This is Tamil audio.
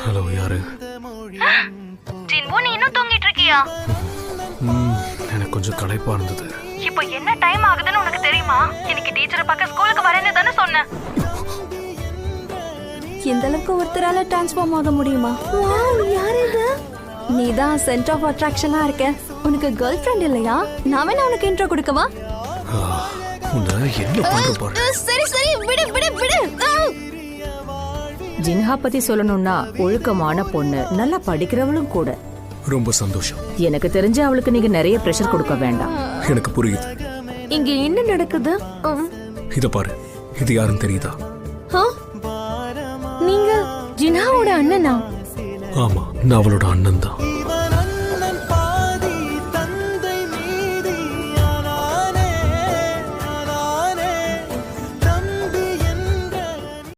ஹலோ, யாரு? ஜின்பு, நீ இன்னும் தூங்கிட்டு இருக்கியா? எனக்கு கொஞ்சம் களைப்பா இருந்தது. இப்போ என்ன டைம் ஆகுதுன்னு உனக்கு தெரியுமா? இன்னைக்கு டீச்சரை பார்க்க ஸ்கூலுக்கு வரேன்னு தானே சொன்னேன். இந்த அளவுக்கு ஒருத்தரால டிரான்ஸ்ஃபார்ம் ஆக முடியுமா? வாவ், யார் இது? நீதான் சென்டர் ஆஃப் அட்ராக்ஷனா இருக்க. உனக்கு கேர்ள் ஃப்ரெண்ட் இல்லையா? நான் வேணா உனக்கு இன்ட்ரோ கொடுக்கவா? என்ன பண்ற பாரு. சரி சரி, விடு விடு விடு. ஜின்ஹா பத்தி சொல்லணும்னா ஒழுக்கமான பொண்ணு, நல்லா படிக்கிறவளும் கூட. ரொம்ப சந்தோஷம். எனக்கு தெரிஞ்சு அவளுக்கு நீங்க நிறைய பிரஷர் கொடுக்க வேண்டாம். எனக்கு புரியுது. இங்க என்ன நடக்குது? இத பாரு, இது யாருன்னு தெரியுதா? நீங்க ஜின்ஹாவோட அண்ணனா? ஆமா, நான் அவளோட அண்ணன் தான்.